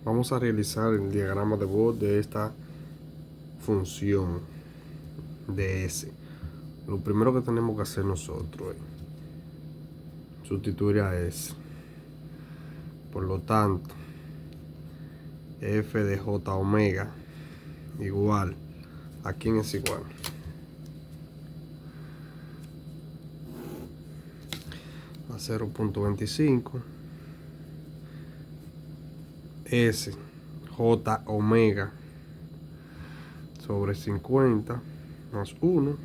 Vamos a realizar el diagrama de Bode de esta función de S. Lo primero que tenemos que hacer nosotros es sustituir a S. Por lo tanto, f de j omega igual, ¿a quién es igual? A 0.25 S j omega sobre 50 más 1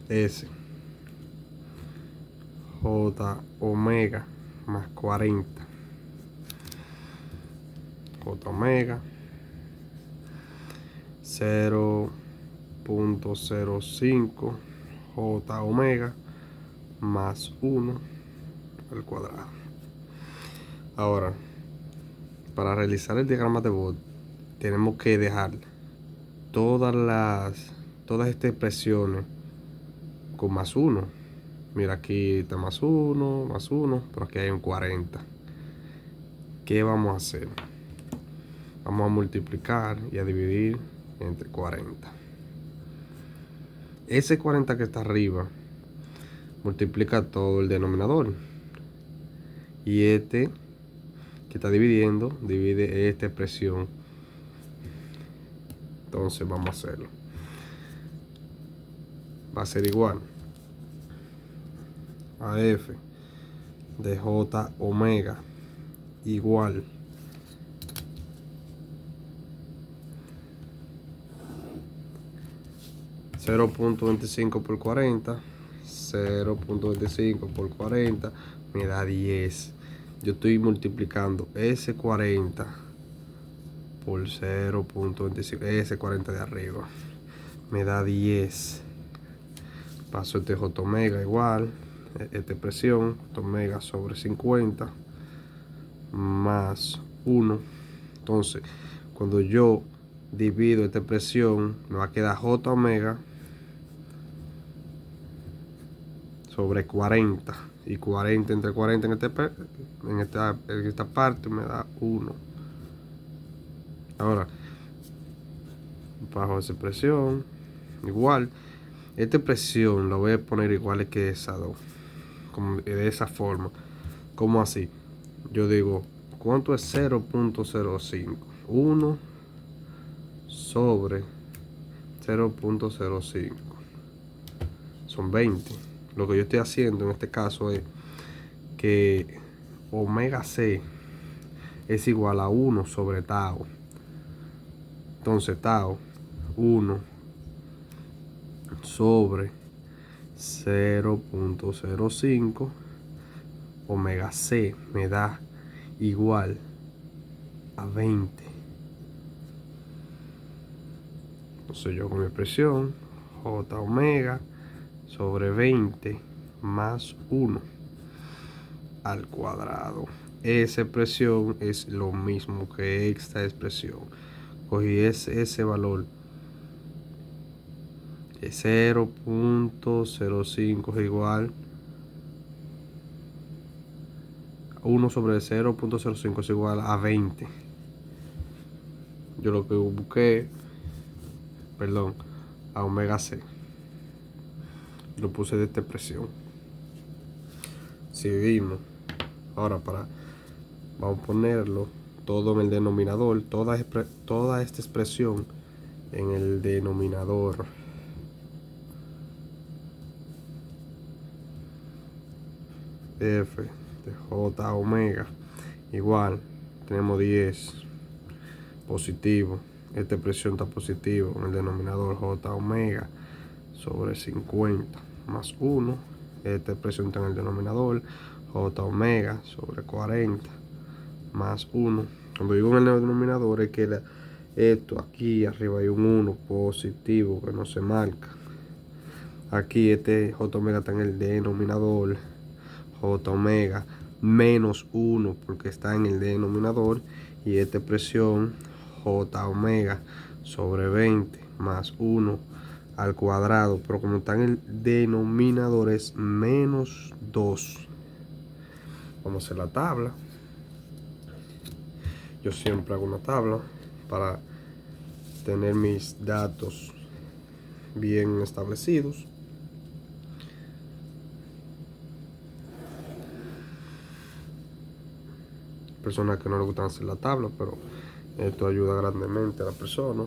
S j omega más 40 j omega 0.05 j omega más 1 al cuadrado. Ahora, para realizar el diagrama de Bode tenemos que dejar todas estas expresiones con más 1. Mira, aquí está más 1, pero aquí hay un 40. ¿Qué vamos a hacer? Vamos a multiplicar y a dividir entre 40. Ese 40 que está arriba multiplica todo el denominador. Y este que está dividiendo, divide esta expresión. Entonces vamos a hacerlo. Va a ser igual a f de j omega igual .25 por 40, 0.25 por 40 me da 10. Yo estoy multiplicando ese 40 por 0.25, ese 40 de arriba me da 10. Paso este j omega igual, esta expresión, j omega sobre 50 más 1. Entonces, cuando yo divido esta expresión, me va a quedar j omega sobre 40. Y 40 entre 40 en esta parte me da 1. Ahora, bajo esa expresión, igual, esta expresión la voy a poner igual que esa 2. Como de esa forma. ¿Cómo así? Yo digo, ¿cuánto es 0.05? 1 sobre 0.05. Son 20. Lo que yo estoy haciendo en este caso es que omega c es igual a 1 sobre tau. Entonces tau 1 sobre 0.05 omega c me da igual a 20. Entonces yo con mi expresión j omega sobre 20 más 1 al cuadrado. Esa expresión es lo mismo que esta expresión. Cogí ese valor de 0.05 es igual a 1 sobre 0.05 es igual a 20. Yo lo que busqué, perdón, a omega c. Lo puse de esta expresión. Si vimos, ahora vamos a ponerlo todo en el denominador, toda esta expresión en el denominador. F de j omega igual, tenemos 10 positivo, esta expresión está positiva en el denominador, j omega sobre 50 más 1, esta expresión está en el denominador, j omega sobre 40 más 1. Cuando digo en el denominador es que esto aquí arriba hay un 1 positivo que no se marca. Aquí este j omega está en el denominador, j omega menos 1 porque está en el denominador, y esta expresión j omega sobre 20 más 1 al cuadrado, pero como está en el denominador es menos 2. Vamos a hacer la tabla. yo siempre hago una tabla para tener mis datos bien establecidos. Personas que no les gustan hacer la tabla, pero esto ayuda grandemente a la persona.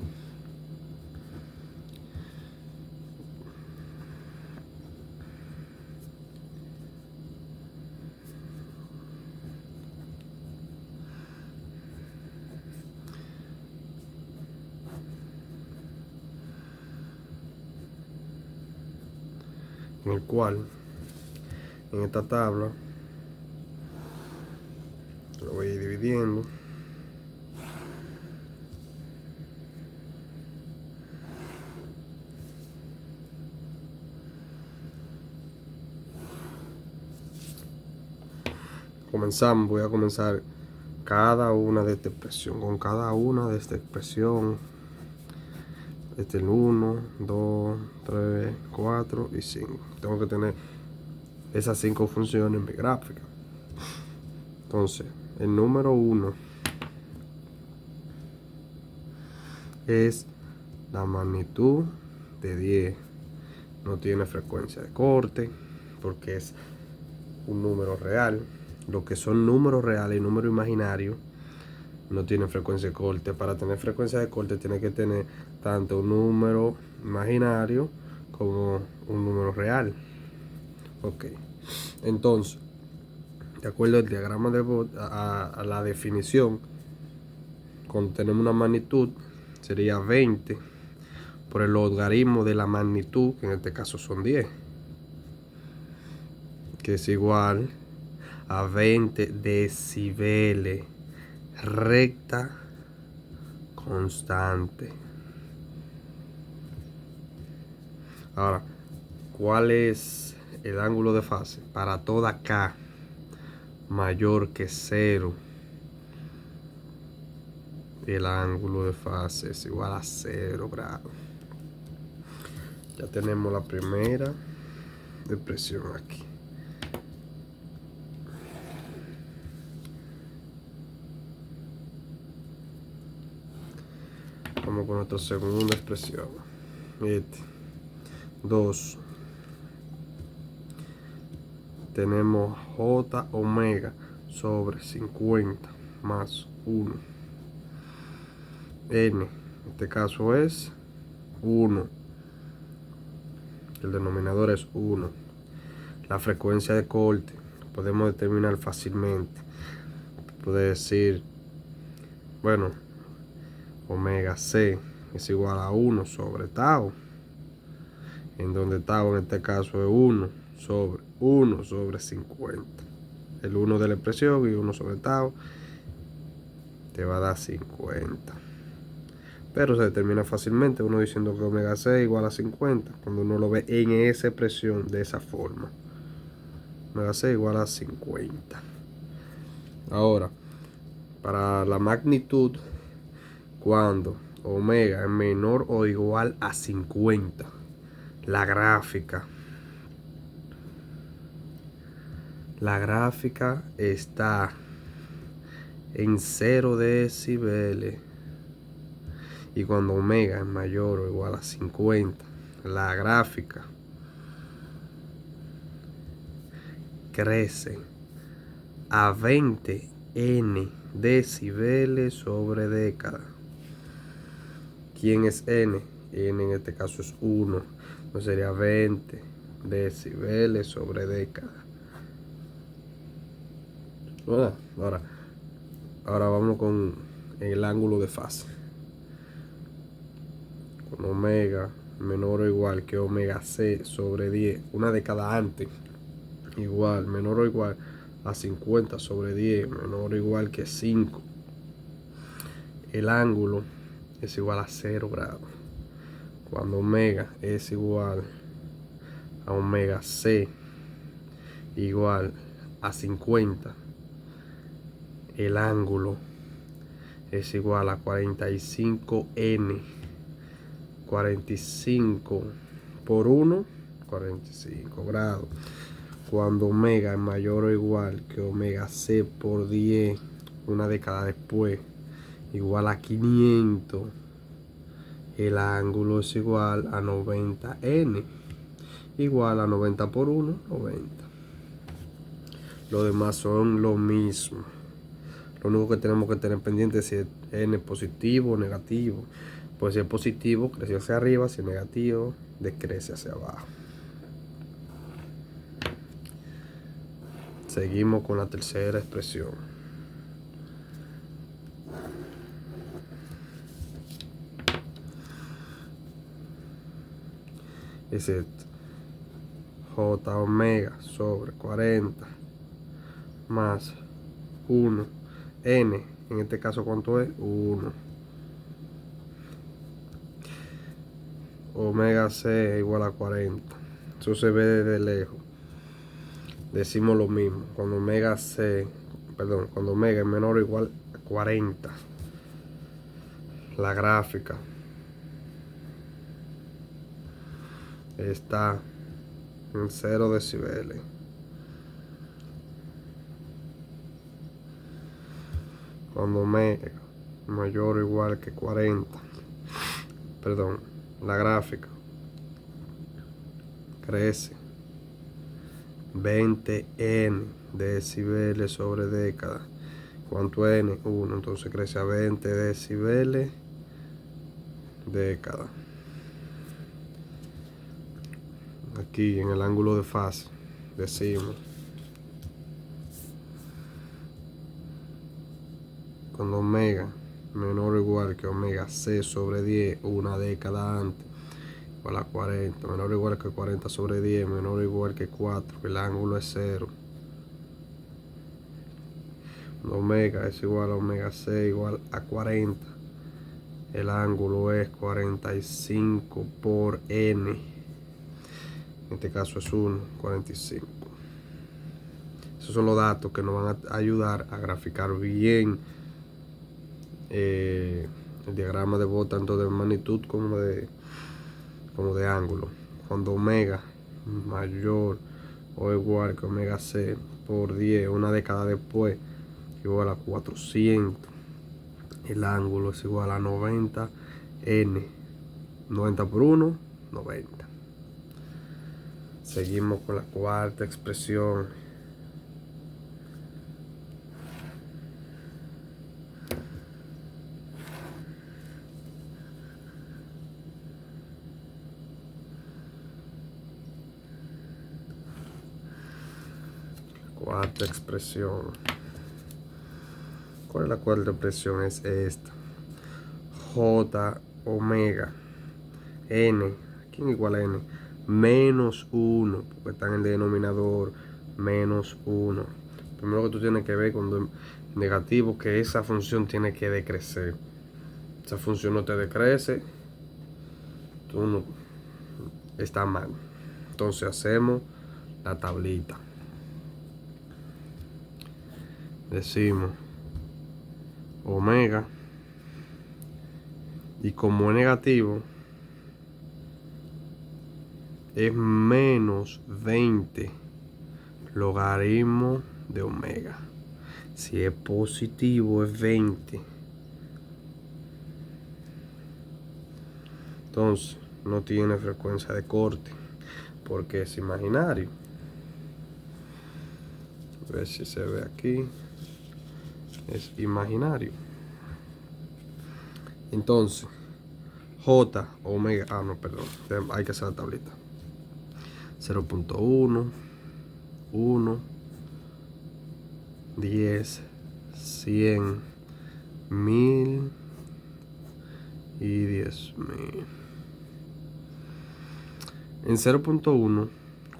En el cual, en esta tabla, lo voy a ir dividiendo. Voy a comenzar cada una de esta expresión, con cada una de esta expresión. Este es el 1, 2, 3, 4 y 5. Tengo que tener esas 5 funciones en mi gráfica. Entonces, el número 1 es la magnitud de 10. No tiene frecuencia de corte porque es un número real. Lo que son números reales y números imaginarios no tienen frecuencia de corte. Para tener frecuencia de corte tiene que tener tanto un número imaginario como un número real. Ok. Entonces, de acuerdo al diagrama de Bott, a la definición, cuando tenemos una magnitud, sería 20 por el logaritmo de la magnitud, que en este caso son 10, que es igual a 20 decibeles recta constante. Ahora, ¿cuál es el ángulo de fase? Para toda K mayor que 0, el ángulo de fase es igual a 0 grados. Ya tenemos la primera expresión aquí. Vamos con nuestra segunda expresión. 2. Tenemos J omega sobre 50 más 1. N, en este caso es 1. El denominador es 1. La frecuencia de corte podemos determinar fácilmente. Puede decir, bueno, omega C es igual a 1 sobre tau, en donde tau en este caso es 1 sobre 50. El 1 de la expresión y 1 sobre tau te va a dar 50. Pero se determina fácilmente uno diciendo que omega C es igual a 50 cuando uno lo ve en esa expresión de esa forma. Omega C igual a 50. Ahora, para la magnitud, cuando omega es menor o igual a 50, la gráfica está en 0 decibeles. Y cuando omega es mayor o igual a 50, la gráfica crece a 20 n decibeles sobre década. ¿Quién es n? N en este caso es 1. Entonces sería 20 decibeles sobre década. Ahora vamos con el ángulo de fase. Con omega menor o igual que omega C sobre 10, una década antes, igual, menor o igual a 50 sobre 10, menor o igual que 5. El ángulo es igual a 0 grados. Cuando omega es igual a omega C igual a 50, el ángulo es igual a 45n. 45 por 1, 45 grados. Cuando omega es mayor o igual que omega C por 10, una década después, igual a 500. El ángulo es igual a 90n. Igual a 90 por 1, 90. Los demás son lo mismo. Lo único que tenemos que tener pendiente es si es n positivo o negativo. Pues si es positivo, crece hacia arriba. Si es negativo, decrece hacia abajo. Seguimos con la tercera expresión. Es esto. J omega sobre 40 más 1. N, en este caso, ¿cuánto es? 1. Omega C igual a 40. Eso se ve desde lejos. Decimos lo mismo. Cuando omega es menor o igual a 40. La gráfica está en 0 decibeles. Cuando omega mayor o igual que 40. La gráfica crece 20n decibeles sobre década. ¿Cuánto es n? 1. Entonces crece a 20 decibeles década. Aquí en el ángulo de fase decimos, cuando omega menor o igual que omega c sobre 10 una década antes, igual a 40, menor o igual que 40 sobre 10, menor o igual que 4, el ángulo es 0. Omega es igual a omega c igual a 40, el ángulo es 45 por n, en este caso es 1, 45. Esos son los datos que nos van a ayudar a graficar bien el diagrama de Bode, tanto de magnitud como de ángulo. Cuando omega mayor o igual que omega c por 10 una década después, igual a 400, el ángulo es igual a 90 n. 90 por 1, 90. Seguimos con la cuarta expresión. Cuarta expresión. ¿Cuál es la cuarta expresión? Es esta. J omega n. ¿Quién igual a n? Menos 1, porque está en el denominador. Menos 1. Primero que tú tienes que ver cuando es negativo, que esa función tiene que decrecer. Esa función no te decrece, tú no está mal. Entonces hacemos la tablita. Decimos omega, y como es negativo, es menos 20 logaritmo de omega. Si es positivo es 20. Entonces no tiene frecuencia de corte porque es imaginario. A ver si se ve aquí. Es imaginario. Entonces J omega, hay que hacer la tablita. 0.1, 1, 10, 100, 1000 y 10.000. En 0.1,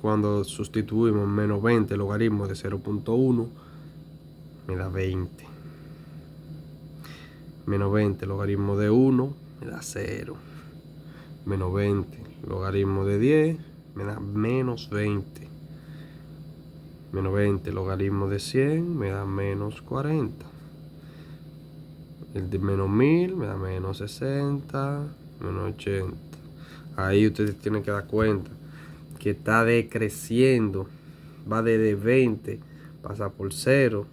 cuando sustituimos menos 20 logaritmo de 0.1, me da 20. Menos 20 logaritmo de 1 me da 0. Menos 20 logaritmo de 10 me da menos 20. Menos 20 logaritmo de 100 me da menos 40. El de menos 1000 me da menos 60, menos 80. Ahí ustedes tienen que dar cuenta que está decreciendo. Va desde 20, pasa por 0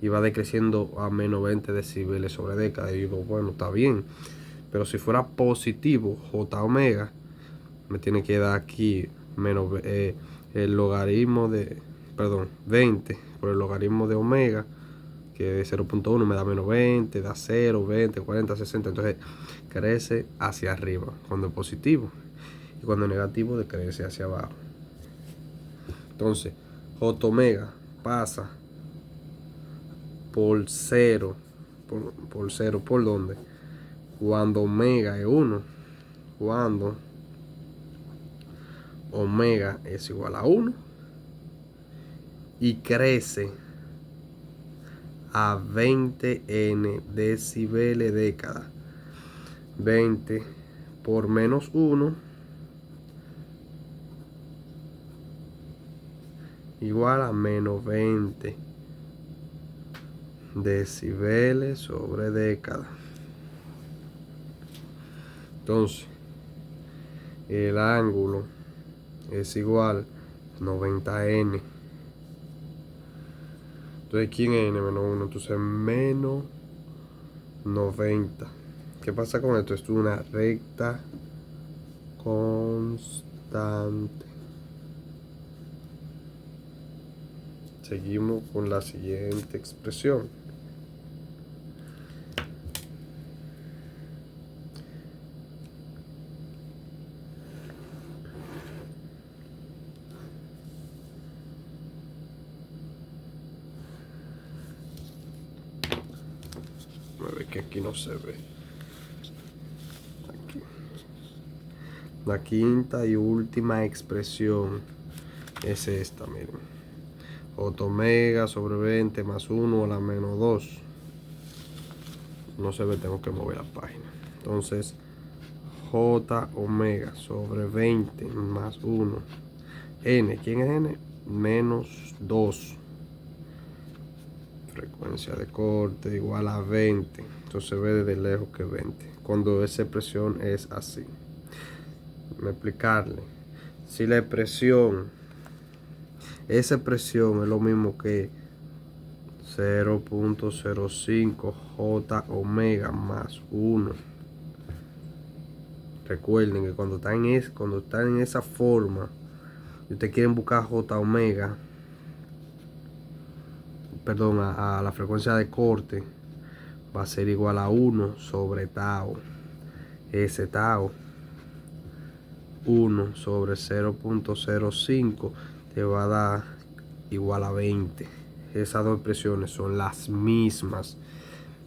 y va decreciendo a menos 20 decibeles sobre década. Y digo, bueno, está bien, pero si fuera positivo J omega, me tiene que dar aquí menos el logaritmo de, perdón, 20 por el logaritmo de omega, que es 0.1, me da menos 20, da 0, 20, 40, 60. Entonces crece hacia arriba cuando es positivo, y cuando es negativo decrece hacia abajo. Entonces J omega pasa por 0, por 0, ¿por dónde? Cuando omega es 1, cuando omega es igual a 1, y crece a 20n decibeles década. 20 por menos 1 igual a menos 20 decibeles sobre década. Entonces el ángulo es igual a 90n. Entonces ¿quién es n menos 1? Entonces menos 90. ¿Qué pasa con esto? Esto es una recta constante. Seguimos con la siguiente expresión. A ver que aquí no se ve. Aquí. La quinta y última expresión es esta, miren. J omega sobre 20 más 1 a la menos 2. No se ve, tengo que mover la página. Entonces J omega sobre 20 más 1. N, ¿quién es N? Menos 2. Frecuencia de corte igual a 20. Entonces se ve desde lejos que 20. Cuando esa expresión es así. Me explicarle. Si la expresión, esa expresión es lo mismo que 0.05 J omega más 1. Recuerden que cuando están en esa forma y ustedes quieren buscar J omega, perdón, a la frecuencia de corte, va a ser igual a 1 sobre tau. Ese tau 1 sobre 0.05 te va a dar igual a 20. Esas dos expresiones son las mismas.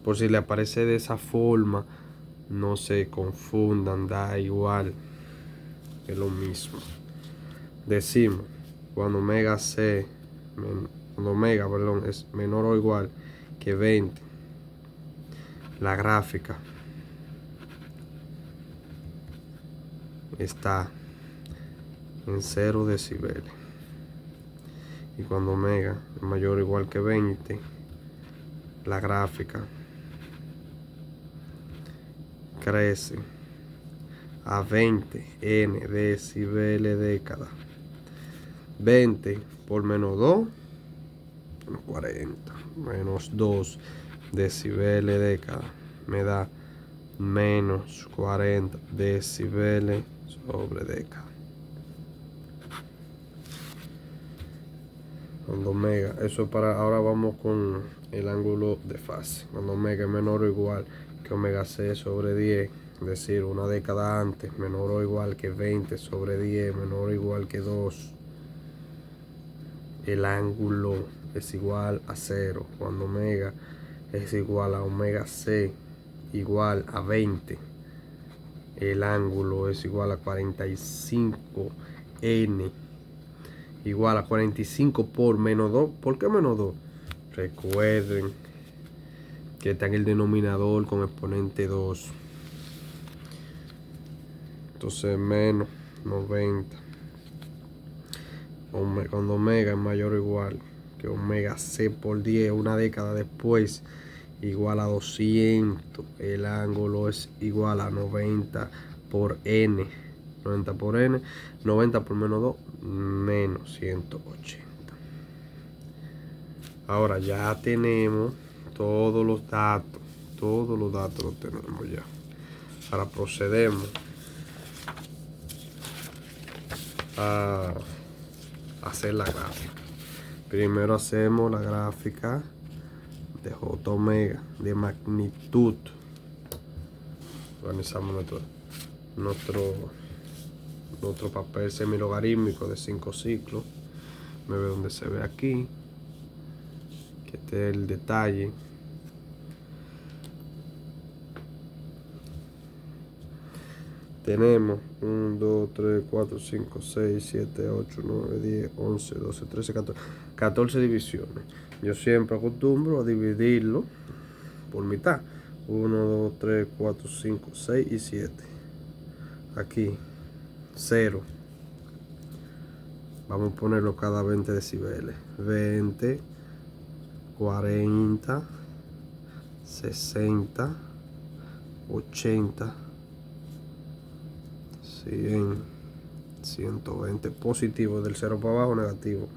Por si le aparece de esa forma, no se confundan, da igual, es lo mismo. Decimos cuando omega c, cuando omega, perdón, es menor o igual que 20, la gráfica está en 0 decibeles. Y cuando omega es mayor o igual que 20, la gráfica crece a 20 n decibeles década. 20 por menos 2, 40, menos 2 decibeles década, me da menos 40 decibeles sobre década. Cuando omega, eso es para, ahora vamos con el ángulo de fase. Cuando omega es menor o igual que omega c sobre 10, es decir, una década antes, menor o igual que 20 sobre 10, menor o igual que 2, el ángulo es igual a 0. Cuando omega es igual a omega c igual a 20, el ángulo es igual a 45n igual a 45 por menos 2. ¿Por qué menos 2? Recuerden que está en el denominador con exponente 2. Entonces menos 90. Cuando omega es mayor o igual que omega c por 10, una década después, igual a 200. El ángulo es igual a 90 por n. 90 por n, 90 por menos 2, menos 180. Ahora ya tenemos todos los datos. Todos los datos los tenemos ya. Ahora procedemos a hacer la gráfica. Primero hacemos la gráfica de J omega, de magnitud. Organizamos nuestro papel semilogarítmico de 5 ciclos. Me ve donde se ve aquí, que este es el detalle. Tenemos 1, 2, 3, 4, 5, 6, 7, 8, 9, 10, 11, 12, 13, 14. 14 divisiones. Yo siempre acostumbro a dividirlo por mitad. 1, 2, 3, 4, 5, 6 y 7. Aquí, 0. Vamos a ponerlo cada 20 decibeles. 20, 40, 60, 80, 100, 120. Positivo del 0 para abajo, negativo.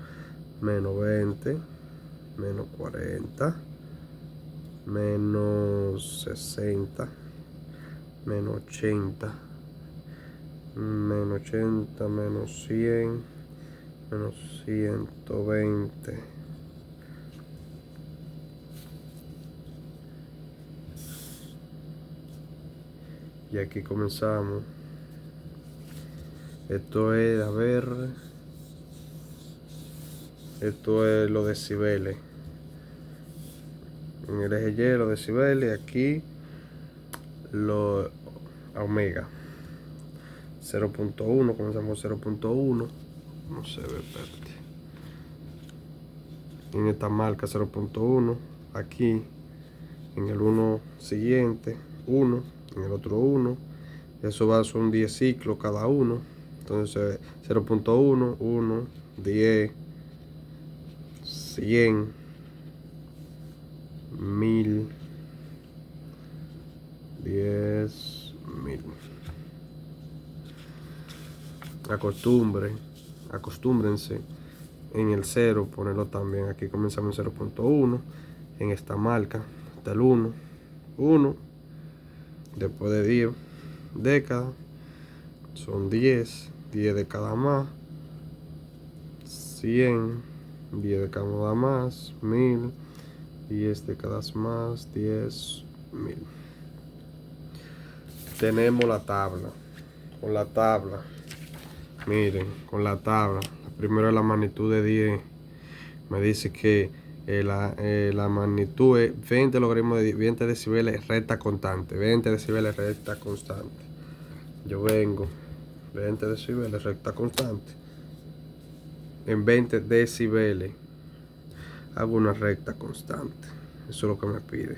Menos 20, menos 40, menos 60, menos 80, menos 80, menos 100, menos 120. Y aquí comenzamos. Esto es, a ver, esto es los decibeles. En el eje Y los decibeles, aquí los omega. 0.1, comenzamos 0.1. No se ve, espérate. En esta marca 0.1, aquí en el 1 siguiente 1, en el otro 1. Eso va, son 10 ciclos cada uno. Entonces 0.1, 1, 10, 100, 1000, 10.000. Acostúmbrense en el 0, ponerlo también. Aquí comenzamos en 0.1, en esta marca, hasta el 1, 1, después de 10 décadas, son 10 décadas más, 100, 10 décadas más, 1000, 10 décadas más, 10.000. Tenemos la tabla. Con la tabla, miren, con la tabla, primero la magnitud de 10, me dice que la magnitud es 20 logaritmos de 20 decibeles recta constante. 20 decibeles recta constante. Yo vengo 20 decibeles recta constante. En 20 decibeles hago una recta constante. Eso es lo que me pide.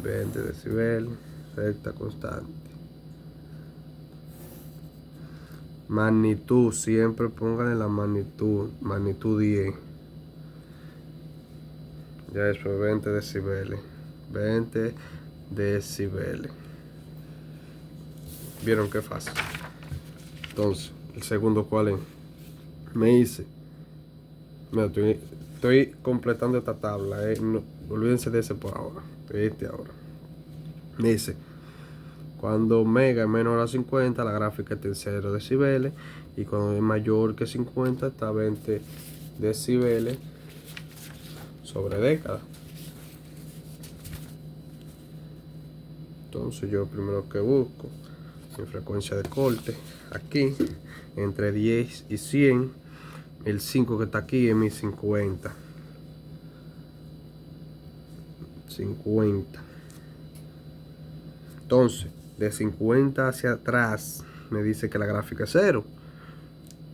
20 decibeles recta constante. Magnitud, siempre pónganle la magnitud. Magnitud 10. Ya después 20 decibeles. 20 decibeles. ¿Vieron qué fácil? Entonces, el segundo, ¿cuál es? Me dice, mira, estoy completando esta tabla, no, olvídense de ese por ahora, ahora. Me dice, cuando omega es menor a 50, la gráfica está en 0 decibeles, y cuando es mayor que 50 está 20 decibeles sobre década. Entonces yo primero que busco mi frecuencia de corte aquí entre 10 y 100. El 5 que está aquí es mi 50. Entonces, de 50 hacia atrás me dice que la gráfica es 0.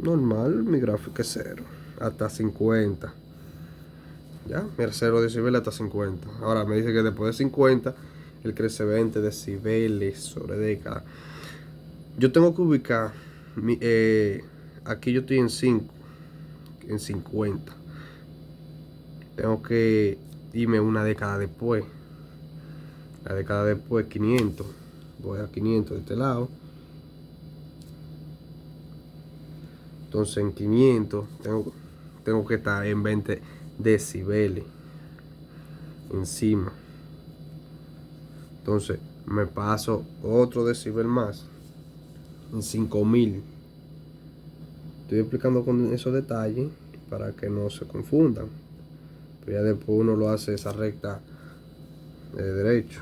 Normal, mi gráfica es 0. Hasta 50. Ya, mira, 0 decibeles hasta 50. Ahora me dice que después de 50, él crece 20 decibeles sobre década. Yo tengo que ubicar, aquí yo estoy en 5, en 50. Tengo que irme una década después. La década después, 500. Voy a 500 de este lado. Entonces en 500 tengo que estar en 20 decibeles encima. Entonces me paso otro decibel más en 5000. Estoy explicando con esos detalles para que no se confundan. Pero ya después uno lo hace esa recta derecho.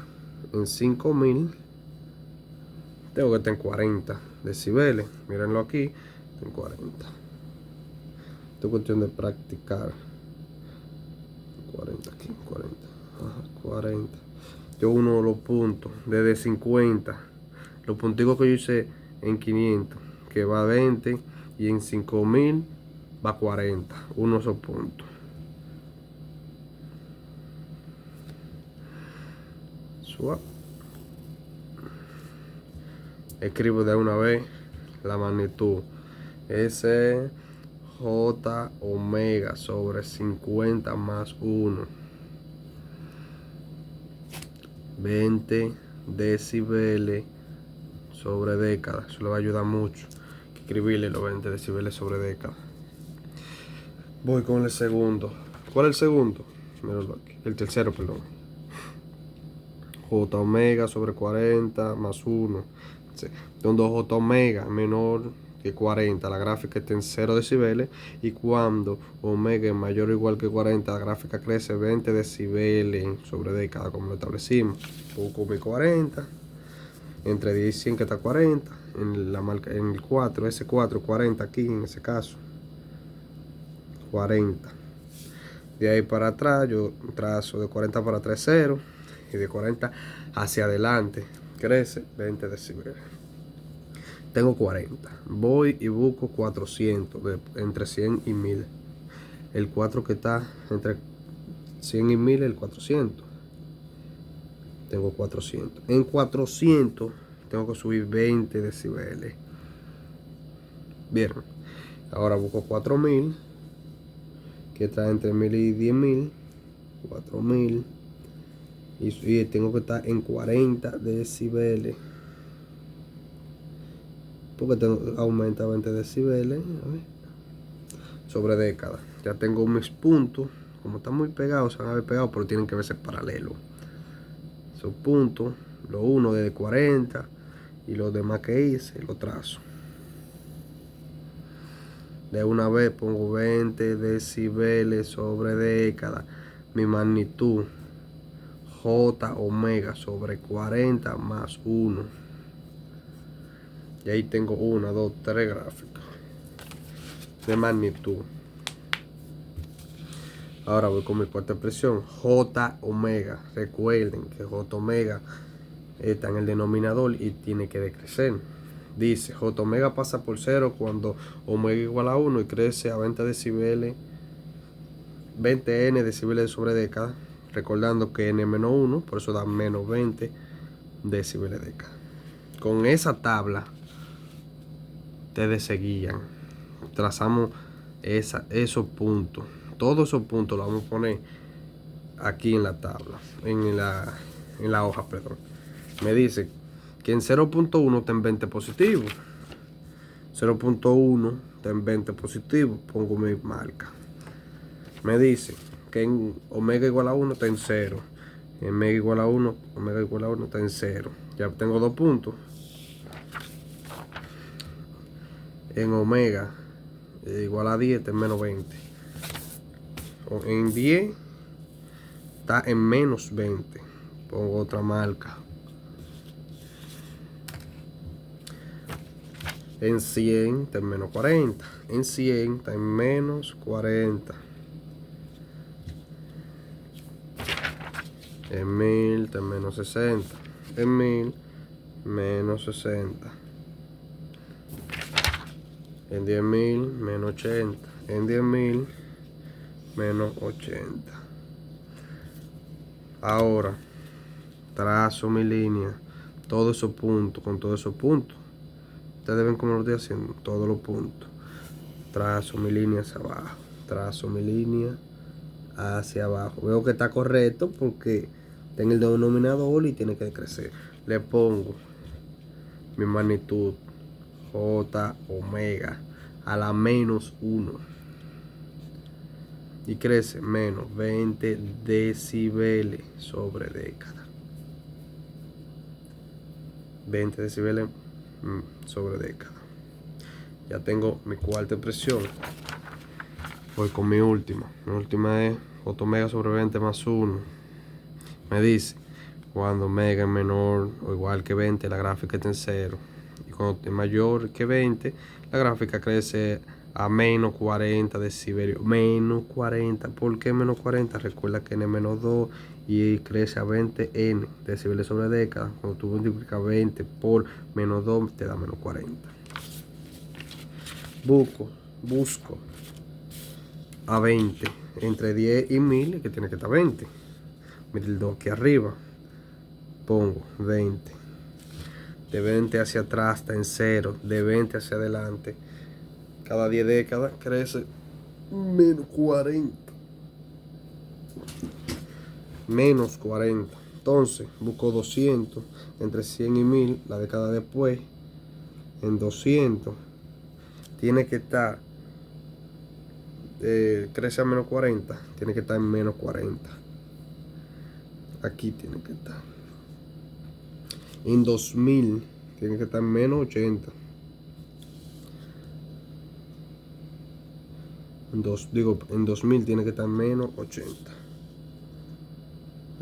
En 5000 tengo que estar en 40 decibeles. Mírenlo aquí, en 40. Esto es cuestión de practicar. 40 aquí, 40. Ajá, 40. Yo uno los puntos desde 50. Los punticos que yo hice en 500, que va a 20, y en 5000 va a 40. Uno de esos puntos. Suave. Escribo de una vez la magnitud. S J omega sobre 50 más 1. 20 decibeles sobre década. Eso le va a ayudar mucho. Hay que escribirle los 20 decibeles sobre década. Voy con el segundo. ¿Cuál es el segundo? El tercero, perdón. J omega sobre 40 más 1. Donde J omega menor que 40, la gráfica está en 0 decibeles. Y cuando omega es mayor o igual que 40, la gráfica crece 20 decibeles sobre década, como lo establecimos. Busco mi 40. Entre 10 y 100 que está 40. En la marca, en el 4, ese 4, 40 aquí en ese caso. 40. De ahí para atrás yo trazo de 40 para atrás 0. Y de 40 hacia adelante crece 20 decibeles. Tengo 40. Voy y busco 400 entre 100 y 1000. El 4 que está entre 100 y 1000 es el 400. Tengo 400. En 400 tengo que subir 20 decibeles. Bien. Ahora busco 4000, que está entre 1000 y 10000. 4000. Y tengo que estar en 40 decibeles. Porque aumenta 20 decibeles. A ver. Sobre década. Ya tengo mis puntos. Como están muy pegados, se van a ver pegados, pero tienen que verse paralelos. Esos puntos, los uno de 40 y los demás que hice, los trazo. De una vez pongo 20 decibeles sobre década. Mi magnitud J omega sobre 40 más 1. Y ahí tengo 1, 2, 3 gráficas de magnitud. Ahora voy con mi cuarta expresión, J omega. Recuerden que J omega está en el denominador y tiene que decrecer. Dice, J omega pasa por 0 cuando omega igual a 1 y crece a 20 decibeles, 20n decibeles sobre década. Recordando que n menos 1, por eso da menos 20 decibeles década. Con esa tabla, ustedes se guían. Trazamos esos puntos. Todos esos puntos los vamos a poner aquí en la tabla, en la hoja, perdón. Me dice que en 0.1 está en 20 positivo. 0.1 está en 20 positivo. Pongo mi marca. Me dice que en omega igual a 1 está en 0. En omega igual a 1, omega igual a 1 está en 0. Ya tengo 2 puntos. En omega igual a 10 está en menos 20. En 10 está en menos 20. Pongo otra marca. En 100 está en menos 40. En 100 está en menos 40. En 1000 está en menos 60. En 1000 menos 60. En 10.000 menos 80. En 10.000 menos 80. Ahora trazo mi línea. Todos esos puntos, con todos esos puntos. Ustedes ven cómo lo estoy haciendo. Todos los puntos. Trazo mi línea hacia abajo. Trazo mi línea hacia abajo. Veo que está correcto porque está en el denominador y tiene que crecer. Le pongo mi magnitud J omega a la menos 1. y crece menos 20 decibeles sobre década. 20 decibeles sobre década. Ya tengo mi cuarta expresión. Voy con mi última. Mi última es J sobre 20 más 1. Me dice, cuando omega es menor o igual que 20, la gráfica está en 0. Y cuando es mayor que 20, la gráfica crece a menos 40 decibelios. Menos 40. ¿Por qué menos 40? Recuerda que n es menos 2 y crece a 20 n decibeles sobre década. Cuando tú multiplicas 20 por menos 2, te da menos 40. Busco a 20 entre 10 y 1000, que tiene que estar 20. Mira el 2 aquí arriba. Pongo 20. De 20 hacia atrás está en 0. De 20 hacia adelante, cada 10 décadas crece menos 40. Menos 40. Entonces busco 200 entre 100 y 1000. La década después, en 200, tiene que estar, crece a menos 40. Tiene que estar en menos 40. Aquí tiene que estar. En 2000 tiene que estar en menos 80. En 2000 tiene que estar en menos 80.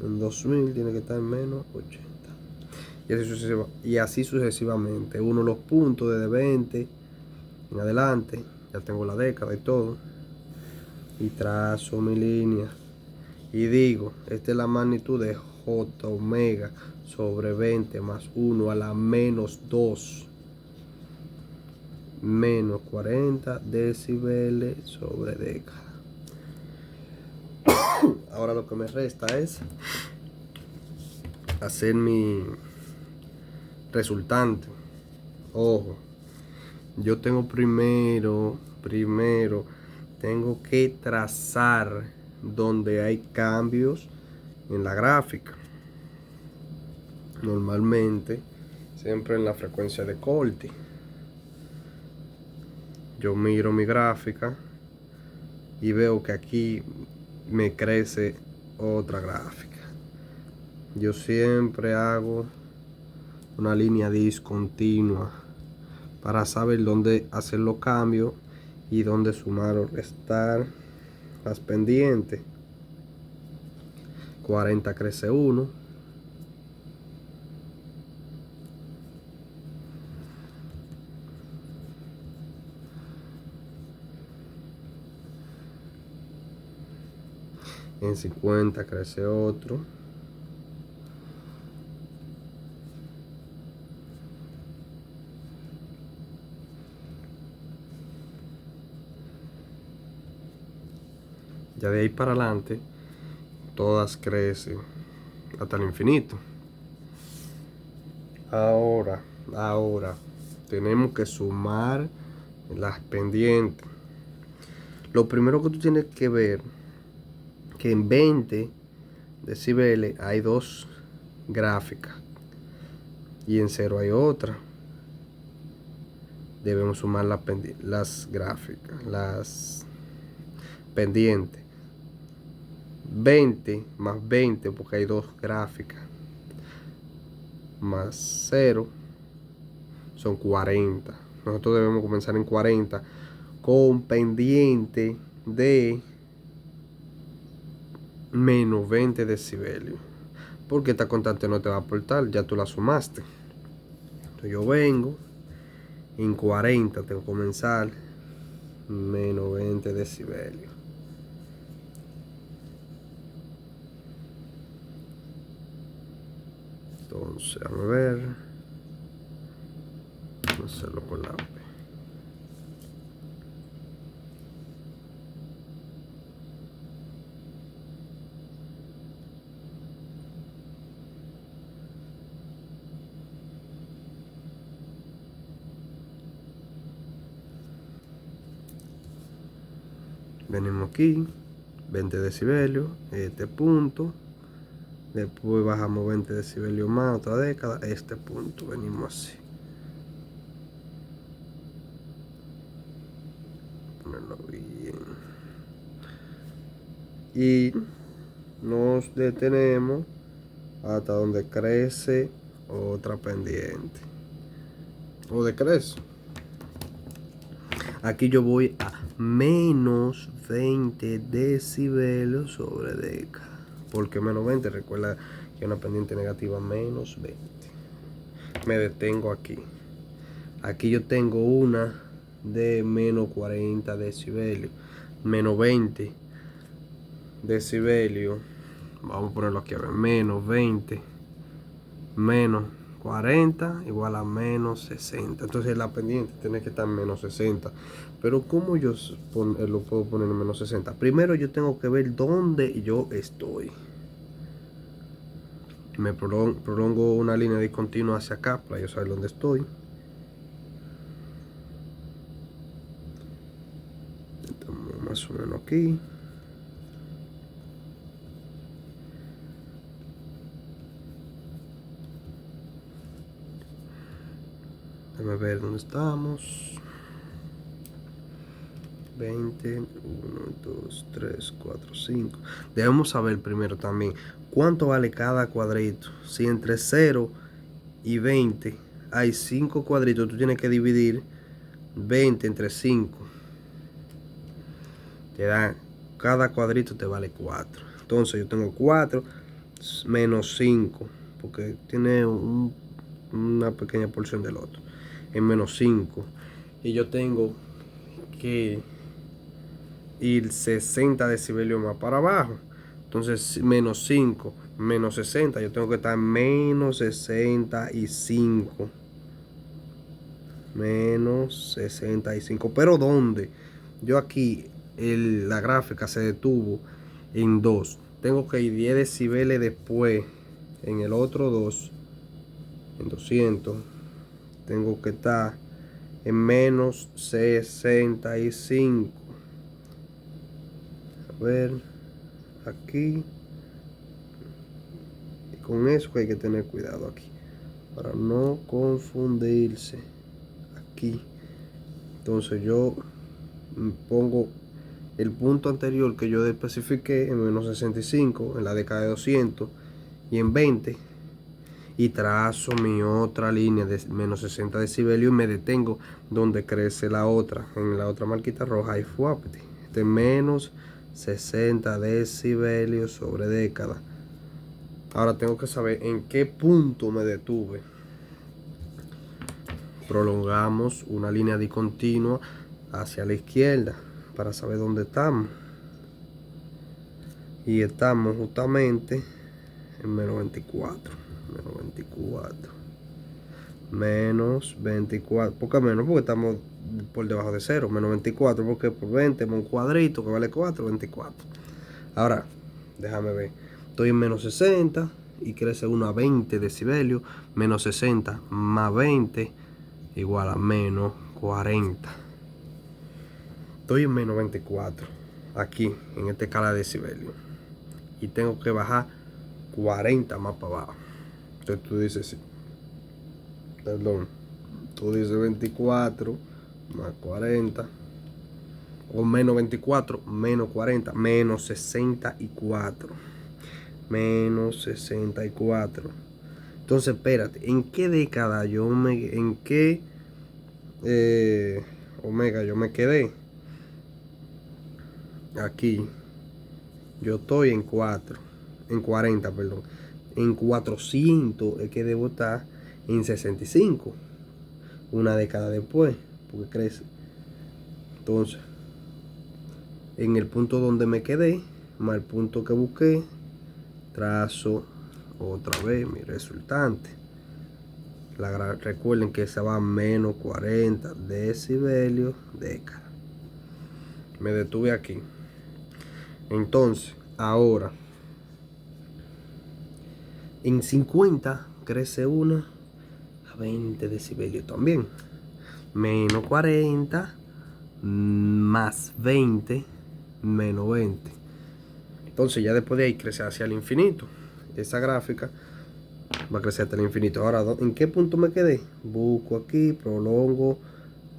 En 2000 tiene que estar en menos 80. Y así sucesivamente. Uno de los puntos desde 20 en adelante. Ya tengo la década y todo. Y trazo mi línea. Y digo, esta es la magnitud de J omega sobre 20 más 1 a la menos 2. Menos 40 decibeles sobre década. Ahora lo que me resta es hacer mi resultante. Ojo, yo tengo primero tengo que trazar donde hay cambios en la gráfica. Normalmente, siempre en la frecuencia de corte. Yo miro mi gráfica y veo que aquí me crece otra gráfica. Yo siempre hago una línea discontinua para saber dónde hacer los cambios y dónde sumar o restar las pendientes. 40 crece 1. En 50 crece otro. Ya de ahí para adelante, todas crecen hasta el infinito. Ahora, tenemos que sumar las pendientes. Lo primero que tú tienes que ver, que en 20 decibeles hay dos gráficas y en 0 hay otra. Debemos sumar las gráficas, las pendientes. 20 más 20, porque hay dos gráficas, más 0 son 40. Nosotros debemos comenzar en 40 con pendiente de menos 20 decibelios, porque esta constante no te va a aportar, ya tú la sumaste. Entonces yo vengo en 40, tengo que comenzar menos 20 decibelios. Entonces, a ver, vamos a hacerlo con la P. Venimos aquí, 20 decibelios, este punto. Después bajamos 20 decibelios más, otra década, este punto. Venimos así. Ponerlo bien. y nos detenemos hasta donde crece otra pendiente o decrece. Aquí yo voy a menos 20 decibelios sobre década. ¿Por qué menos 20? Recuerda que una pendiente negativa menos 20. Me detengo aquí. Aquí yo tengo una de menos 40 decibelios. Menos 20 decibelios. Vamos a ponerlo aquí a ver. Menos 20. Menos 40 igual a menos 60. Entonces la pendiente tiene que estar en menos 60. Pero ¿cómo yo lo puedo poner en menos 60? Primero yo tengo que ver dónde yo estoy. Me prolongo una línea discontinua hacia acá para yo saber dónde estoy. Estamos más o menos aquí. Déjame ver dónde estamos. 20, 1, 2, 3, 4, 5. Debemos saber primero también cuánto vale cada cuadrito. Si entre 0 y 20 hay 5 cuadritos, tú tienes que dividir 20 entre 5. Te da, cada cuadrito te vale 4. Entonces yo tengo 4 menos 5, porque tiene una pequeña porción del otro. En menos 5. Y yo tengo que ir 60 decibelios más para abajo. Entonces menos 5, menos 60. Yo tengo que estar menos 65. Menos 65. ¿Pero dónde? Yo aquí la gráfica se detuvo en 2. Tengo que ir 10 decibeles después en el otro 2. En 200. Tengo que estar en menos 65. A ver, aquí. Y con eso que hay que tener cuidado aquí, para no confundirse. Aquí. Entonces yo pongo el punto anterior que yo especifiqué en menos 65, en la década de 200 y en 20. Y trazo mi otra línea de menos 60 decibelios y me detengo donde crece la otra, en la otra marquita roja y fuapti. De menos 60 decibelios sobre década. Ahora tengo que saber en qué punto me detuve. Prolongamos una línea discontinua hacia la izquierda para saber dónde estamos. Y estamos justamente en menos 24. Menos 24. Menos 24. ¿Por qué menos? Porque estamos por debajo de 0. Menos 24 porque por 20 es un cuadrito que vale 4, 24. Ahora, déjame ver. Estoy en menos 60 y crece uno a 20 decibelios. Menos 60 más 20 igual a menos 40. Estoy en menos 24 aquí en esta escala de decibelios y tengo que bajar 40 más para abajo. Entonces tú dices, sí, perdón, tú dices 24 más 40 o menos 24 menos 40 menos 64. Menos 64. Entonces espérate, ¿en qué década en qué omega yo me quedé? Aquí yo estoy en 4, en 40, perdón. En 400 es que debo estar en 65, una década después, porque crece. Entonces, en el punto donde me quedé, más el punto que busqué, trazo otra vez mi resultante. Recuerden que se va a menos 40 decibelios década. Me detuve aquí. Entonces, ahora, en 50 crece una a 20 decibelios también. Menos 40 más 20 menos 20. Entonces ya después de ahí crece hacia el infinito. Esa gráfica va a crecer hasta el infinito. Ahora, ¿en qué punto me quedé? Busco aquí, prolongo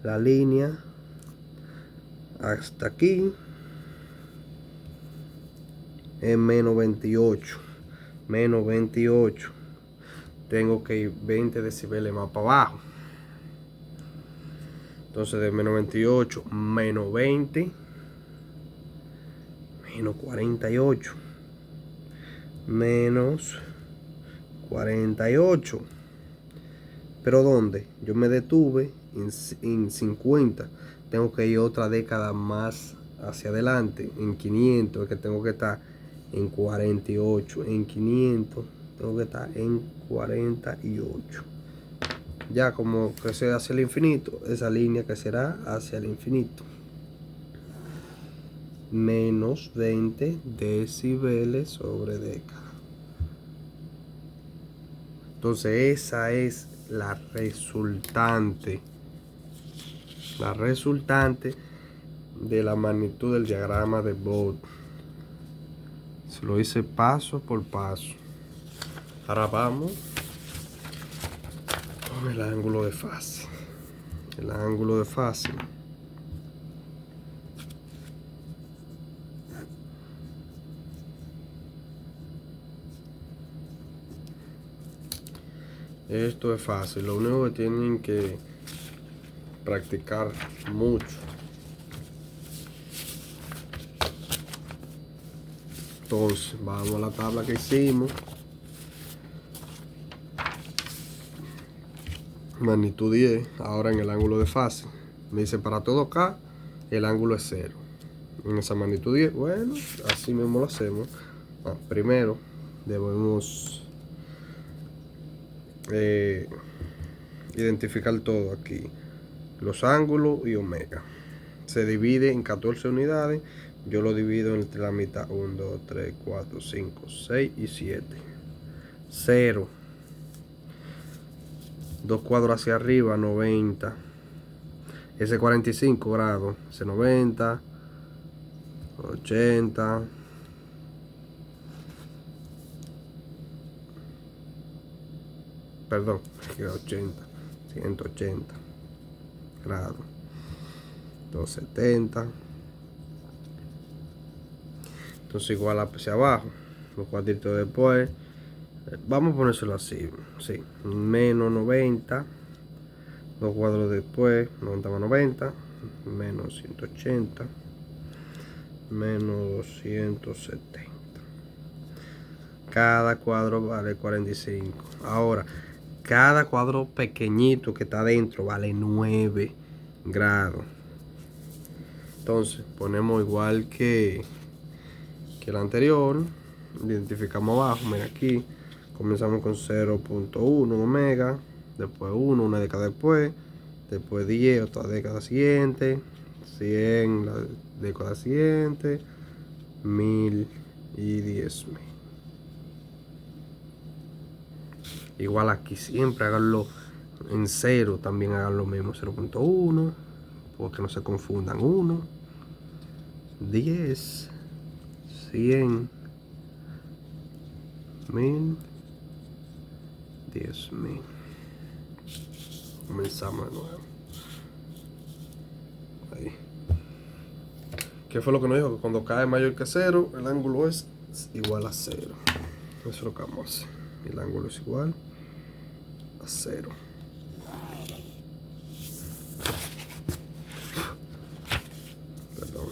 la línea. hasta aquí. es menos 28. Menos 28. Tengo que ir 20 decibeles más para abajo. Entonces de menos 28, menos 20, menos 48, menos 48. Pero ¿dónde? Yo me detuve en 50. Tengo que ir otra década más hacia adelante. En 500 es que tengo que estar en 48. En 500 tengo que estar en 48. Ya como crecer hacia el infinito, esa línea crecerá hacia el infinito. Menos 20 decibeles sobre década. Entonces esa es la resultante. La resultante de la magnitud del diagrama de Bode. Se lo hice paso por paso. Ahora vamos con el ángulo de fase. El ángulo de fase. Esto es fácil. Lo único que tienen que practicar mucho. Entonces, vamos a la tabla que hicimos. Magnitud 10. Ahora en el ángulo de fase. Me dice para todo acá, el ángulo es 0. En esa magnitud 10, bueno, así mismo lo hacemos. Primero, debemos identificar todo aquí. Los ángulos y omega. Se divide en 14 unidades. Yo lo divido entre la mitad. 1, 2, 3, 4, 5, 6 y 7. 0. 2 cuadros hacia arriba, 90. Ese 45 grados. Ese 90. 80. Perdón, 80. 180 grados. 270. Entonces igual hacia abajo. Los cuadritos después. Vamos a ponérselo así. Sí. Menos 90. Dos cuadros después. 90 más 90. Menos 180. Menos 270. Cada cuadro vale 45. Ahora, cada cuadro pequeñito que está adentro vale 9 grados. Entonces, ponemos igual que el anterior. Identificamos abajo. Mira aquí. Comenzamos con 0.1 omega. Después 1, una década después. Después 10, otra década siguiente. 100, la década siguiente. 1000 y 10.000. Igual aquí siempre háganlo en 0. También hagan lo mismo. 0.1. Porque no se confundan. 1, 10, 100, 1000, 10.000. Comenzamos de nuevo. Ahí. ¿Qué fue lo que nos dijo? Que cuando K es mayor que 0, el ángulo es igual a 0. Eso es lo que vamos a hacer. El ángulo es igual a 0. Perdón.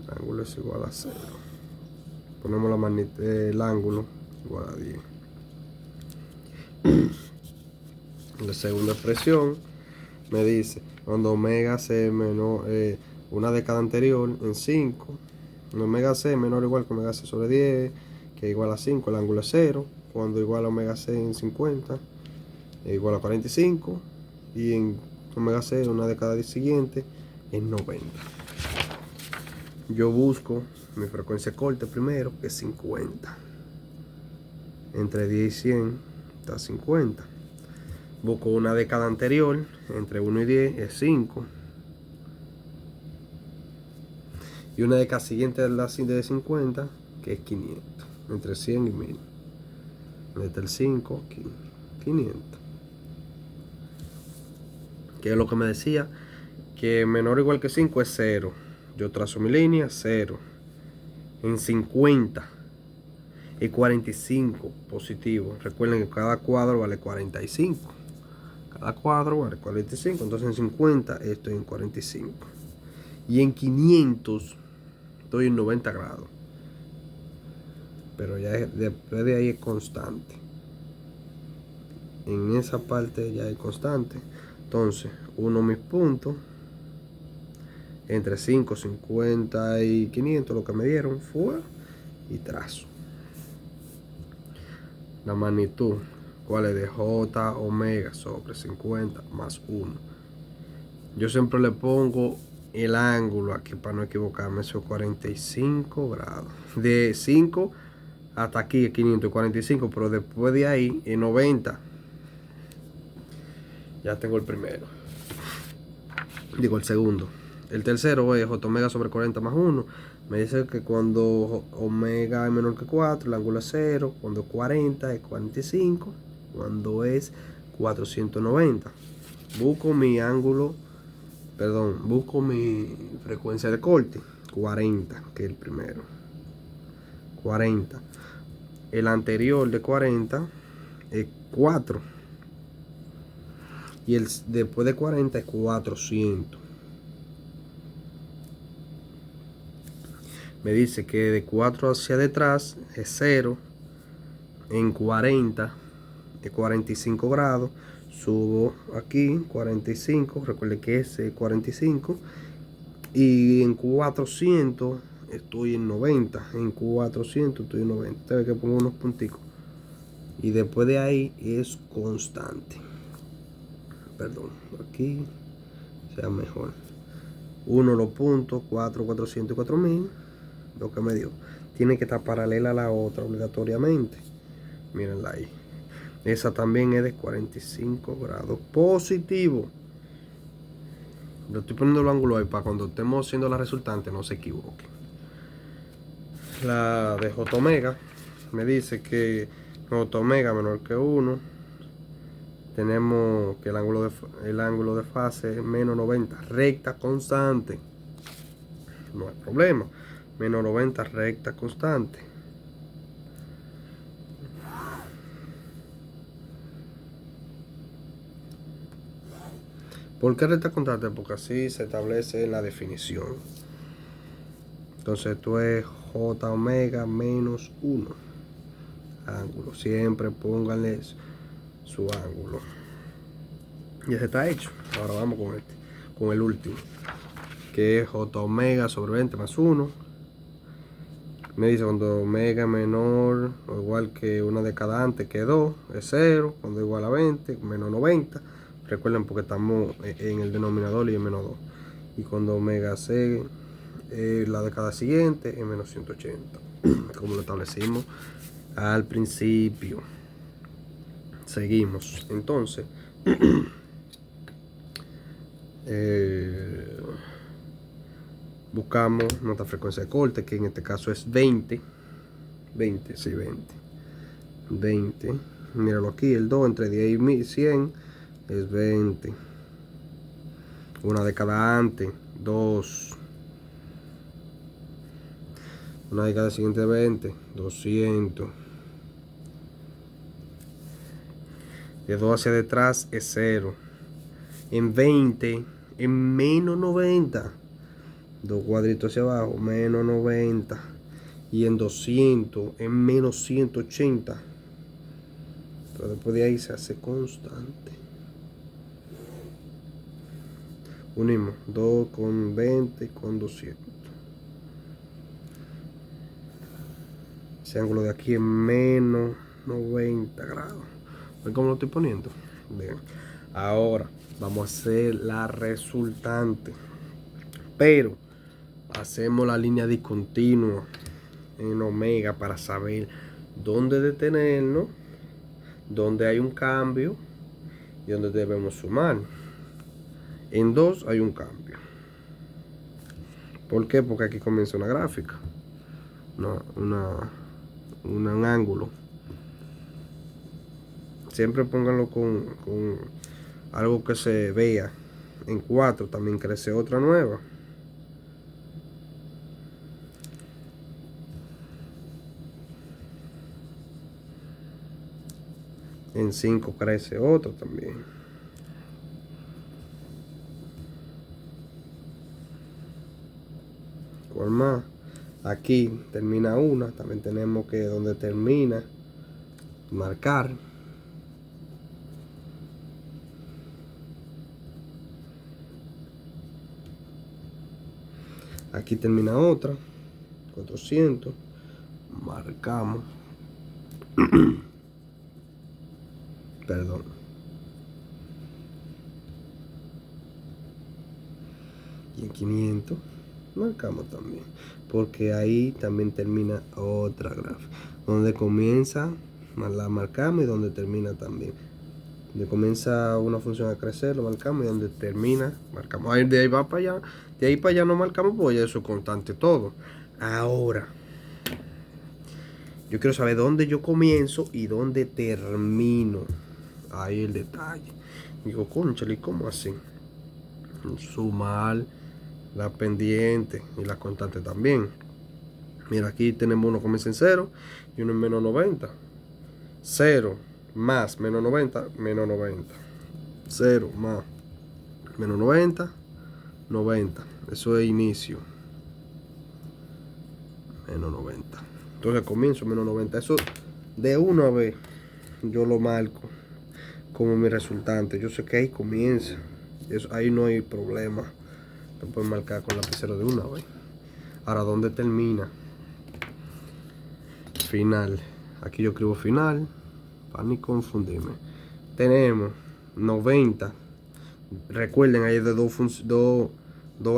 El ángulo es igual a 0. Ponemos la magnitud del ángulo igual a 10. La segunda expresión me dice cuando omega c menor una década anterior en 5, cuando omega c menor o igual que omega c sobre 10, que es igual a 5, el ángulo es 0. Cuando igual a omega c en 50 es igual a 45, y en omega c en una década siguiente es 90. Yo busco mi frecuencia corta primero, que es 50. Entre 10 y 100 está 50. Busco una década anterior, entre 1 y 10 es 5. Y una década siguiente de la de 50, que es 500. Entre 100 y 1000. Desde el 5, 500. Que es lo que me decía, que menor o igual que 5 es 0. yo trazo mi línea, 0. En 50 y 45 positivo. Recuerden que cada cuadro vale 45. Cada cuadro vale 45. Entonces en 50 estoy en 45. Y en 500 estoy en 90 grados. Pero ya después de ahí es constante. En esa parte ya es constante. Entonces, uno mis puntos entre 5, 50 y 500, lo que me dieron fue, y trazo la magnitud, cuál es de J omega sobre 50 más 1. Yo siempre le pongo el ángulo aquí para no equivocarme. Eso es 45 grados. De 5 hasta aquí es 545, pero después de ahí es 90. Ya tengo el primero. Digo el segundo. El tercero es J omega sobre 40 más 1. Me dice que cuando omega es menor que 4, el ángulo es 0. Cuando es 40 es 45. Cuando es 490. Busco mi ángulo, busco mi frecuencia de corte. 40, que es el primero. 40. El anterior de 40 es 4. Y el después de 40 es 400. Me dice que de 4 hacia detrás es 0. En 40 es 45 grados. Subo aquí 45. Recuerde que ese es 45. Y en 400 estoy en 90. En 400 estoy en 90. Ustedes que pongo unos punticos. Y después de ahí es constante. Perdón, aquí sea mejor. 1 los puntos, 4, 400 y 4000. Lo que me dio. Tiene que estar paralela a la otra obligatoriamente. Mírenla ahí. Esa también es de 45 grados positivo. Yo estoy poniendo el ángulo ahí para cuando estemos haciendo la resultante no se equivoquen. La de J omega me dice que J omega menor que 1. Tenemos que el ángulo de fase es menos 90. Recta constante. No hay problema. Menos 90 recta constante. ¿Por qué recta constante? Porque así se establece la definición. Entonces esto es J omega menos 1. Ángulo. Siempre pónganle su ángulo. Ya se está hecho. Ahora vamos con el último. Que es J omega sobre 20 más 1. Me dice cuando omega menor o igual que una de cada antes que 2 es 0. Cuando igual a 20 menos 90. Recuerden porque estamos en el denominador y en menos 2. Y cuando omega c la de cada siguiente es menos 180. Como lo establecimos al principio. Seguimos. Entonces buscamos nuestra frecuencia de corte, que en este caso es 20. 20, sí, 20. 20. Míralo aquí, el 2 entre 10 y 100 es 20. Una de cada antes, 2. Una de cada siguiente, 20, 200. De 2 hacia detrás es 0. En 20, en menos 90. 2 cuadritos hacia abajo, menos 90. Y en 200, en menos 180. Pero después de ahí se hace constante. Unimos 2 con 20 con 200. Ese ángulo de aquí es menos 90 grados. ¿Ven cómo lo estoy poniendo? Bien. Ahora vamos a hacer la resultante. Pero hacemos la línea discontinua en omega para saber dónde detenernos, dónde hay un cambio y dónde debemos sumar. En 2 hay un cambio. ¿Por qué? Porque aquí comienza una gráfica, un ángulo. Siempre pónganlo con algo que se vea. En 4 también crece otra nueva. En 5 crece otro también. ¿Cuál más? Aquí termina una. También tenemos que donde termina marcar. Aquí termina otra. 400. Marcamos. Perdón. Y en 500 marcamos también. Porque ahí también termina otra gráfica. Donde comienza, la marcamos, y donde termina también. Donde comienza una función a crecer, lo marcamos, y donde termina, marcamos. De ahí va para allá. De ahí para allá no marcamos, pues ya eso es constante todo. Ahora, yo quiero saber dónde yo comienzo y dónde termino. Ahí el detalle. Digo, cónchale, ¿cómo así? Sumar la pendiente y la constante también. Mira, aquí tenemos uno comienza en 0 y uno en menos 90. 0 más menos 90, menos 90. 0 más menos 90, 90. Eso es inicio. Menos 90. Entonces comienzo menos 90. Eso de una vez yo lo marco como mi resultante. Yo sé que ahí comienza. Eso, ahí no hay problema. Lo puedes marcar con lapicero de una vez. Ahora, ¿dónde termina? Final. Aquí yo escribo final para ni confundirme. Tenemos 90. Recuerden, hay de dos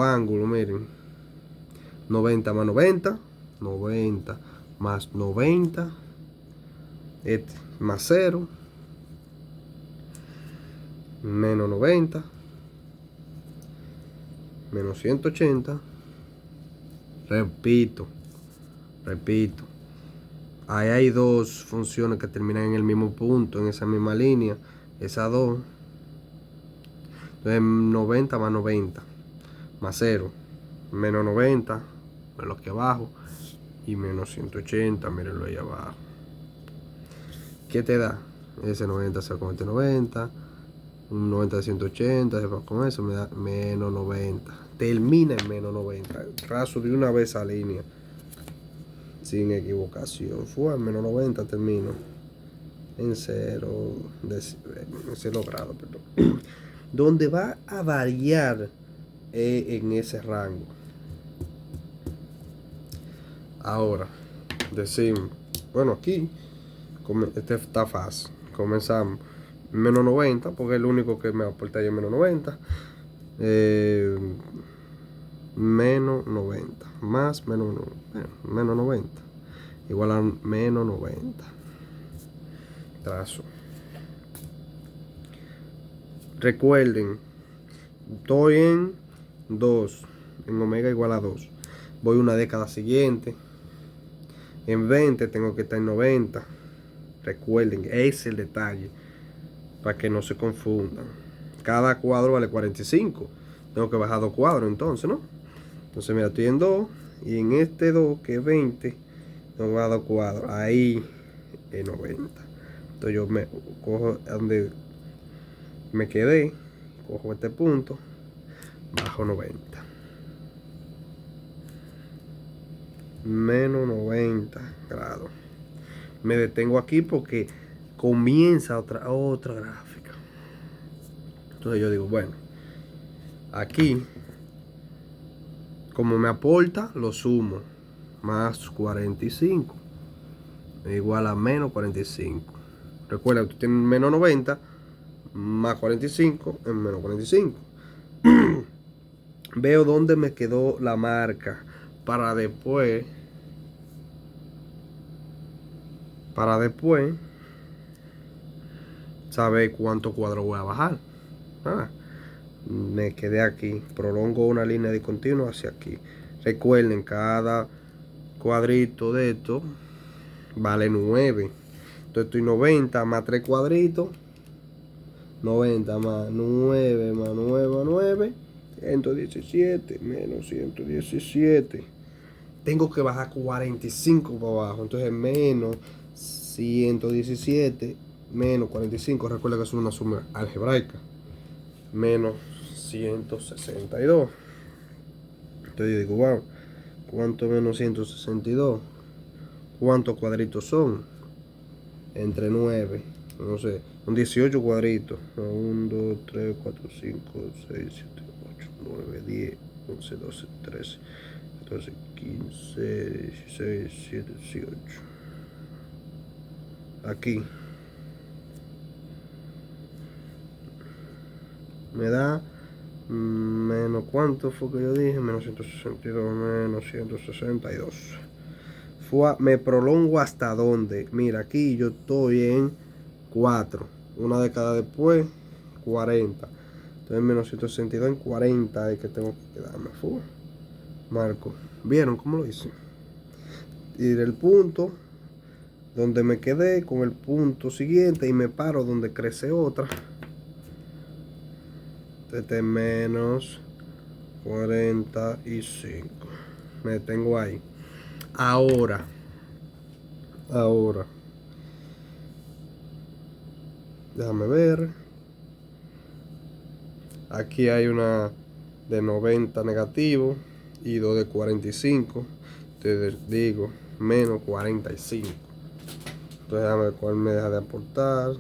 ángulos, miren. 90 más 90. 90 más 90. Este más 0. Menos 90. Menos 180. Repito. Ahí hay dos funciones que terminan en el mismo punto, en esa misma línea. Esas dos. Entonces 90 más 90. Más 0. Menos 90. Menos aquí abajo. Y menos 180. Mírenlo ahí abajo. ¿Qué te da? Ese 90 se va con este 90. Un 90 de 180. Se va con eso. Me da menos 90. Termina en menos 90. Trazo de una vez esa línea. Sin equivocación. Fue en menos 90 termino. En 0 grados, perdón. Donde va a variar en ese rango. Ahora, decimos, bueno, aquí este está fácil. Comenzamos menos 90, porque es el único que me aporta ahí menos 90. Menos 90 más menos 90 igual a menos 90. Trazo. Recuerden, estoy en 2, en omega igual a 2. Voy una década siguiente. En 20 tengo que estar en 90. Recuerden, ese es el detalle, para que no se confundan. Cada cuadro vale 45. Tengo que bajar 2 cuadros entonces, ¿no? Entonces mira, estoy en 2. Y en este 2, que es 20, tengo que bajar 2 cuadros. Ahí es 90. Entonces yo me cojo donde me quedé, cojo este punto, bajo 90. Menos 90 grados. Me detengo aquí porque comienza otra gráfica. Entonces yo digo, bueno, aquí, como me aporta, lo sumo. Más 45 igual a menos 45. Recuerda, tú tienes menos 90 más 45 en menos 45. Veo dónde me quedó la marca para después saber cuántos cuadros voy a bajar. Me quedé aquí, prolongo una línea de continuo hacia aquí. Recuerden, cada cuadrito de esto vale 9. Entonces estoy 90 más 3 cuadritos. 90 más 9 más 9 más 9. 117 menos 117. Tengo que bajar 45 para abajo. Entonces menos 117 menos 45, recuerda que es una suma algebraica, menos 162. Entonces yo digo, wow, ¿cuánto menos 162? ¿Cuántos cuadritos son? Entre 9, no sé, son 18 cuadritos. 1, 2, 3, 4, 5, 6, 7, 8, 9, 10, 11, 12, 13, 14, 15, 16, 17, 18. Aquí me da menos, ¿cuánto fue que yo dije? Menos 162, menos 162. Me prolongo hasta donde. Mira, aquí yo estoy en 4. Una década después, 40. Entonces menos 162 en 40 es que tengo que quedarme. Marco. ¿Vieron cómo lo hice? Y del punto donde me quedé con el punto siguiente y me paro donde crece otra. Desde menos 45. Me detengo ahí. Ahora. Déjame ver. Aquí hay una de 90 negativo y dos de 45. Entonces digo menos 45. Entonces déjame ver cuál me deja de aportar.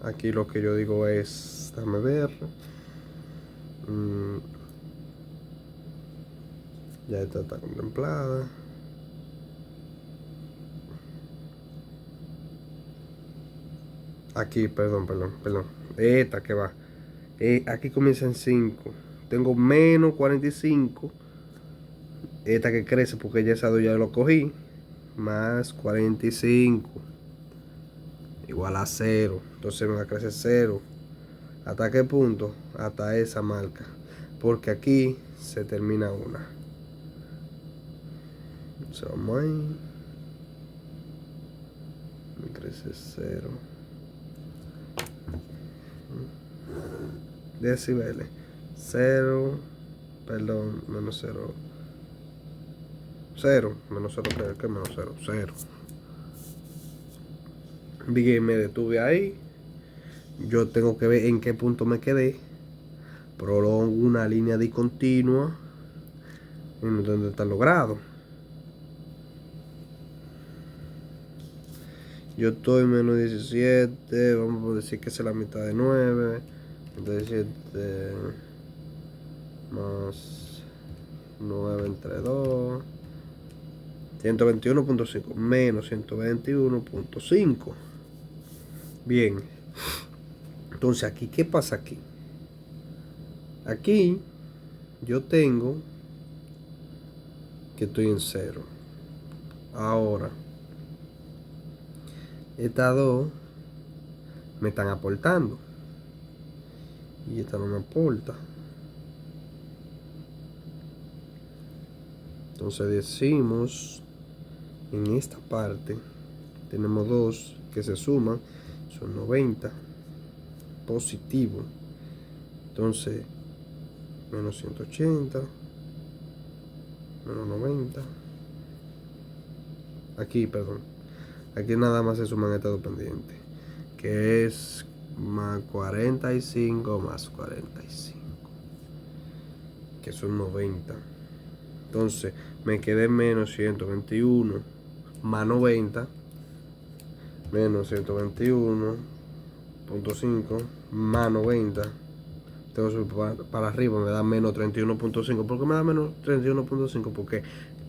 Aquí lo que yo digo es, déjame ver. Ya esta está contemplada. Aquí, perdón. Esta que va. Aquí comienza en 5. Tengo menos 45. Esta que crece porque ya esa ya lo cogí. Más 45. Igual a 0. Entonces me va a crecer 0. ¿Hasta qué punto? Hasta esa marca. Porque aquí se termina una. Entonces vamos ahí. Me crece 0. Decibeles. 0. Perdón, menos 0. 0. Menos 0. ¿Qué menos 0? 0. Bien, me detuve ahí. Yo tengo que ver en qué punto me quedé. Prolongo una línea discontinua en donde está los grados. Yo estoy menos 17. Vamos a decir que es la mitad de 9. 17 más 9 entre 2. 121.5 menos 121.5. Bien. Entonces aquí, ¿qué pasa aquí? Aquí yo tengo que estoy en 0. Ahora, estas dos me están aportando. Y esta no me aporta. Entonces decimos, en esta parte, tenemos dos que se suman, son 90, positivo. Entonces, menos 180, menos 90. Aquí, perdón. Aquí nada más se suman estos dos pendientes, que es más 45 más 45, que son 90. Entonces me quedé menos 121 más 90, menos 121.5 más 90. Tengo que subir para arriba, me da menos 31.5. ¿Por qué me da menos 31.5? Porque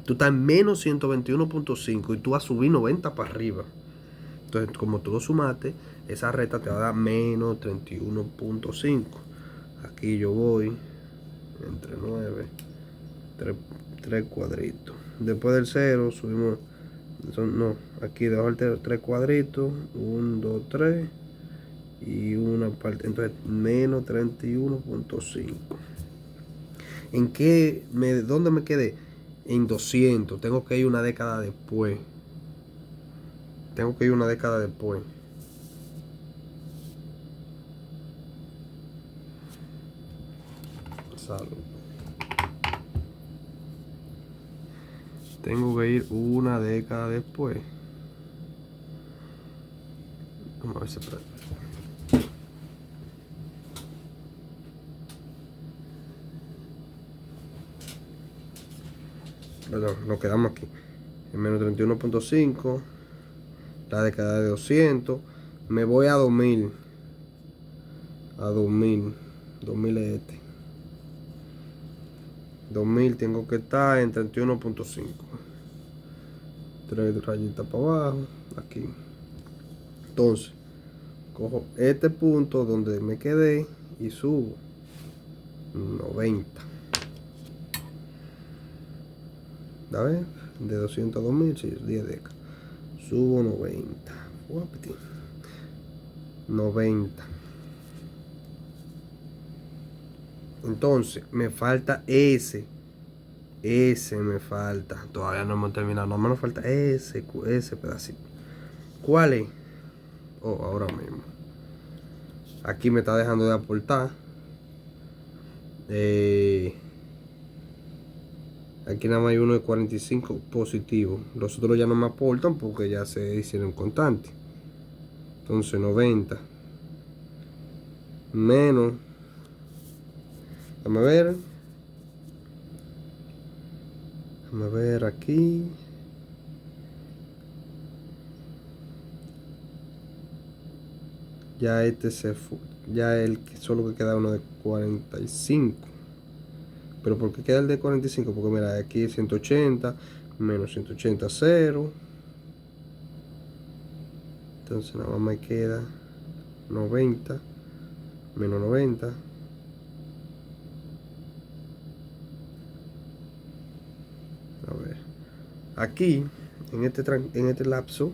tú estás en menos 121.5 y tú vas a subir 90 para arriba. Entonces, como tú lo sumaste, esa recta te va a dar menos 31.5. Aquí yo voy entre 9, 3 cuadritos. Después del 0 subimos, aquí debajo del 3 cuadritos, 1, 2, 3 y una parte. Entonces, menos 31.5. ¿Dónde me quedé? En 200. Tengo que ir una década después. Salud. Tengo que ir una década después. Vamos a ver si prende. Perdón, nos quedamos aquí. En menos 31.5. La década de 200. Me voy a 2000. A 2000. 2000 es este. 2000 tengo que estar en 31.5. 3 rayitas para abajo. Aquí. Entonces, cojo este punto donde me quedé y subo 90. A ver, de 200 a 2000, sí, 10 décadas. Subo 90. 90. Entonces, me falta ese. Ese me falta. Todavía no hemos terminado. No me falta ese pedacito. ¿Cuál es? Oh, ahora mismo. Aquí me está dejando de aportar. Aquí nada más hay uno de 45 positivo. Los otros ya no me aportan porque ya se hicieron constantes. Entonces 90 menos. Déjame ver. Déjame ver aquí. Ya este se fue. Ya el que solo que queda uno de 45. Pero ¿por qué queda el de 45? Porque mira, aquí es 180 menos 180, 0. Entonces nada más me queda 90 menos 90. A ver. Aquí, en este lapso,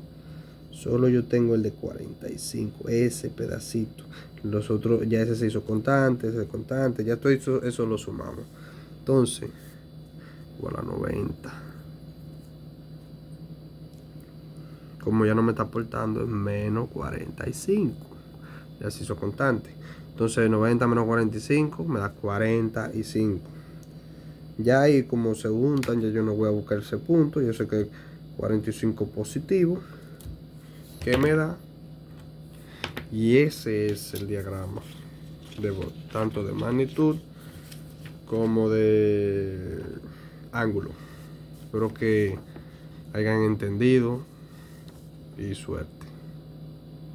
solo yo tengo el de 45, ese pedacito. Los otros, ya ese se hizo constante, ese constante, ya todo eso lo sumamos. Entonces, igual a 90. Como ya no me está aportando, es menos 45. Ya se hizo constante. Entonces, 90 menos 45 me da 45. Ya ahí, como se juntan, ya yo no voy a buscar ese punto. Yo sé que 45 positivo. ¿Qué me da? Y ese es el diagrama tanto de magnitud como de ángulo. Espero que hayan entendido y suerte.